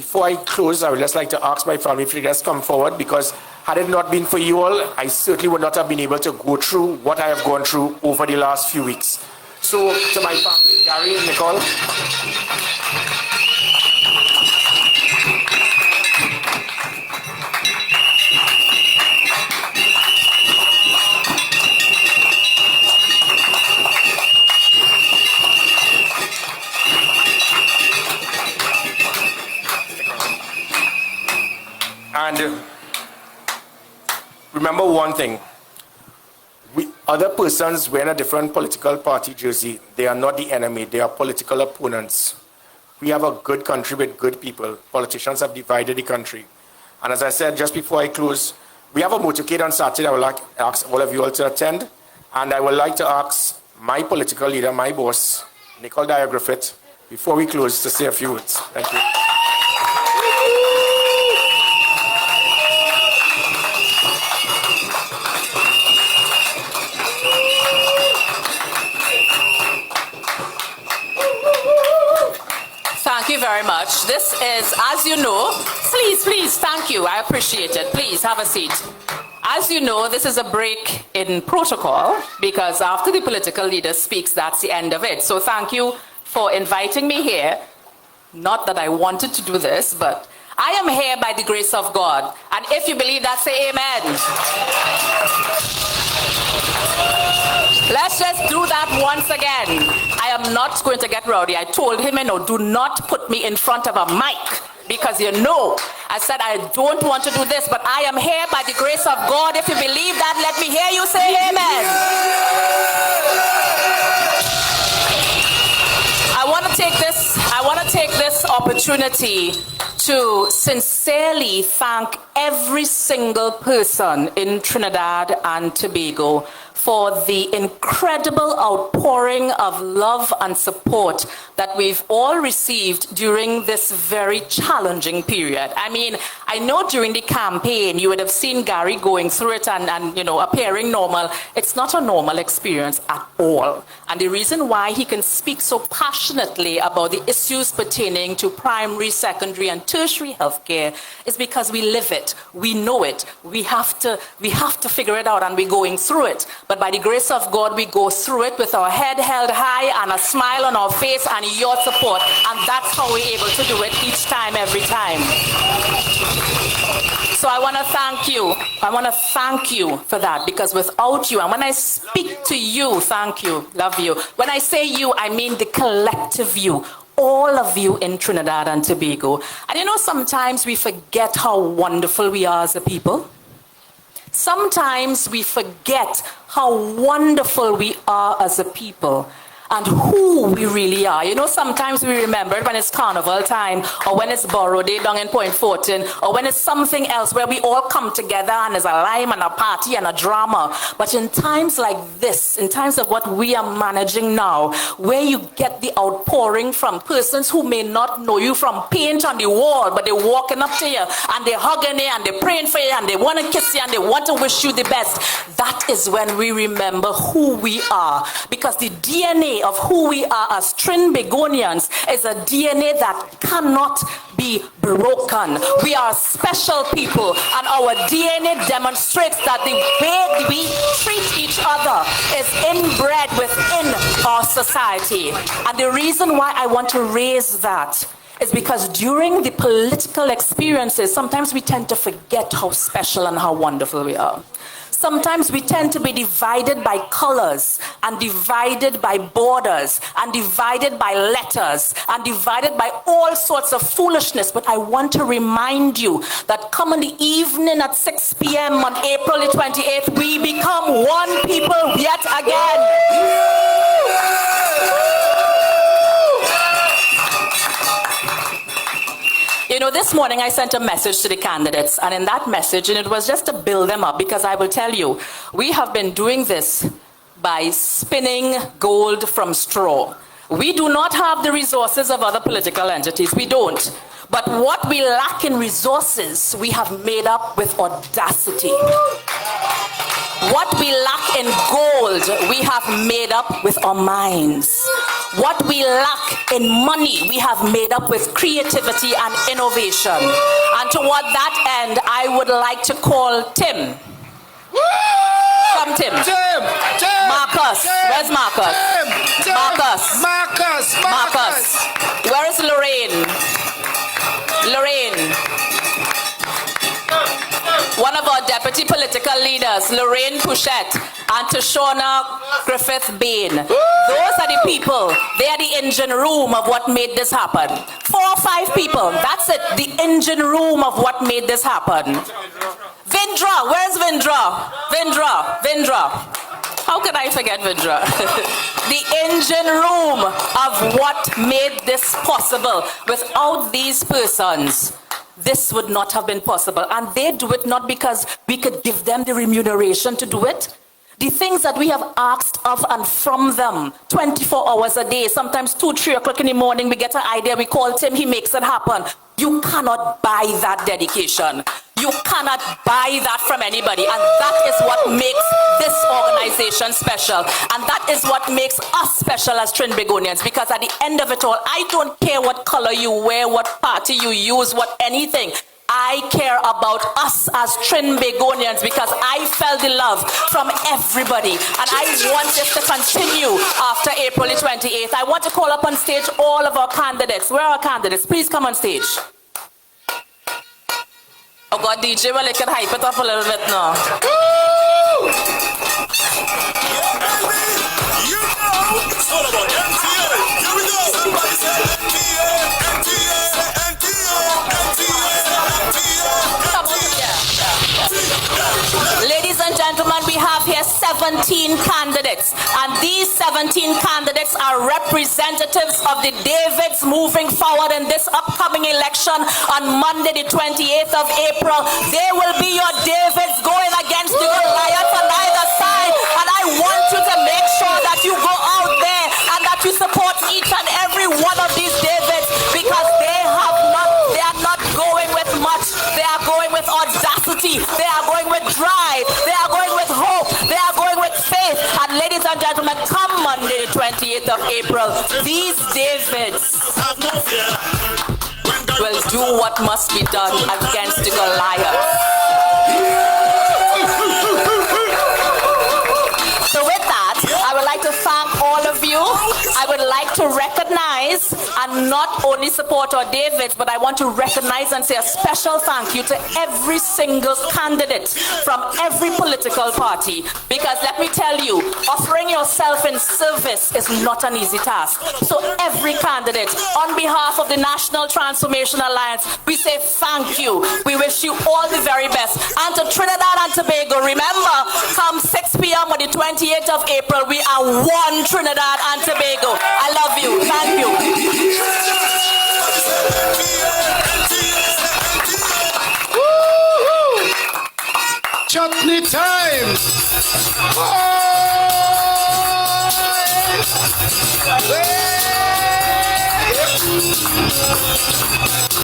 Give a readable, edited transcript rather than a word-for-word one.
before I close, I would just like to ask my family if they just come forward, because had it not been for you all, I certainly would not have been able to go through what I have gone through over the last few weeks. So to my family, Gary and Nicole. And remember one thing, other persons wearing a different political party jersey, they are not the enemy, they are political opponents. We have a good country with good people. Politicians have divided the country. And as I said just before I close, we have a motorcade on Saturday. I would like to ask all of you all to attend. And I would like to ask my political leader, my boss, Nicole Dyer Griffith, before we close, to say a few words. Thank you. Thank you very much. This is, as you know, please, thank you. I appreciate it. Please, have a seat. As you know, this is a break in protocol, because after the political leader speaks, that's the end of it. So thank you for inviting me here. Not that I wanted to do this, but I am here by the grace of God. And if you believe that, say amen. Let's just do that once again. I am not going to get rowdy. I told him, do not put me in front of a mic, because I said I don't want to do this, but I am here by the grace of God. If you believe that, let me hear you say amen. I want to take this opportunity to sincerely thank every single person in Trinidad and Tobago for the incredible outpouring of love and support that we've all received during this very challenging period. I mean, I know during the campaign you would have seen Gary going through it and appearing normal. It's not a normal experience at all. And the reason why he can speak so passionately about the issues pertaining to primary, secondary, and tertiary healthcare is because we live it, we know it, we have to figure it out, and we're going through it. But by the grace of God, we go through it with our head held high and a smile on our face and your support. And that's how we're able to do it each time, every time. So I want to thank you. I want to thank you for that, because without you, and when I speak to you, thank you, love you. When I say you, I mean the collective you. All of you in Trinidad and Tobago. And sometimes we forget how wonderful we are as a people. Sometimes we forget how wonderful we are as a people and who we really are. Sometimes we remember it when it's carnival time, or when it's Borrow Day down in Point Fortin, or when it's something else where we all come together and there's a lime and a party and a drama. But in times like this, in times of what we are managing now, where you get the outpouring from persons who may not know you from paint on the wall, but they're walking up to you and they're hugging you and they're praying for you and they want to kiss you and they want to wish you the best, that is when we remember who we are. Because the DNA of who we are as Trinbagonians is a DNA that cannot be broken. We are special people, and our DNA demonstrates that the way we treat each other is inbred within our society. And the reason why I want to raise that is because during the political experiences, sometimes we tend to forget how special and how wonderful we are. Sometimes we tend to be divided by colors, and divided by borders, and divided by letters, and divided by all sorts of foolishness. But I want to remind you that come in the evening at 6 p.m. on April the 28th, we become one people yet again. This morning I sent a message to the candidates, and in that message, and it was just to build them up, because I will tell you, we have been doing this by spinning gold from straw. We do not have the resources of other political entities. We don't. But what we lack in resources, we have made up with audacity. What we lack in gold, we have made up with our minds. What we lack in money, we have made up with creativity and innovation. And toward that end, I would like to call Tim. Come, Tim. Marcus. Where's Marcus? Marcus. Where is Lorraine? One of our deputy political leaders, Lorraine Pouchette and Tashona Griffith Bain. Those are the people. They are the engine room of what made this happen. 4 or 5 people. That's it. The engine room of what made this happen. Vindra. Where's Vindra? Vindra. How can I forget Vindra? The engine room of what made this possible. Without these persons, this would not have been possible. And they do it not because we could give them the remuneration to do it. The things that we have asked of and from them 24 hours a day, sometimes 2, 3 o'clock in the morning, we get an idea, we call Tim, he makes it happen. You cannot buy that dedication. You cannot buy that from anybody. And that is what makes this organization special. And that is what makes us special as Trinbagonians. Because at the end of it all, I don't care what color you wear, what party you use, what anything. I care about us as Trinbagonians because I felt the love from everybody. And I want this to continue after April the 28th. I want to call up on stage all of our candidates. Where are our candidates? Please come on stage. Oh God, DJ, well, you can hype it up a little bit now. You know, it's all about NTA. Here we go. Somebody say Ladies and gentlemen, we have here 17 candidates, and these 17 candidates are representatives of the Davids moving forward in this upcoming election on Monday the 28th of April. They will be your Davids going against the Goliath on either side, and I want you to make sure that you go out there and that you support each and every one of these Davids, because they are not going with much. They are going with audacity. They are going with drive. They are going with hope. They are going with faith. And ladies and gentlemen, come Monday the 28th of April, these Davids will do what must be done against the Goliath. So with that, I would like to thank all of you. I would like to recognize and not only support our Davids, but I want to recognize and say a special thank you to every single candidate from every political party. Because let me tell you, offering yourself in service is not an easy task. So every candidate, on behalf of the National Transformation Alliance, we say thank you. We wish you all the very best. And to Trinidad and Tobago, remember, come 6 p.m. on the 28th of April, we are one Trinidad and Tobago. I love you. Thank you. Chutney time. Oh!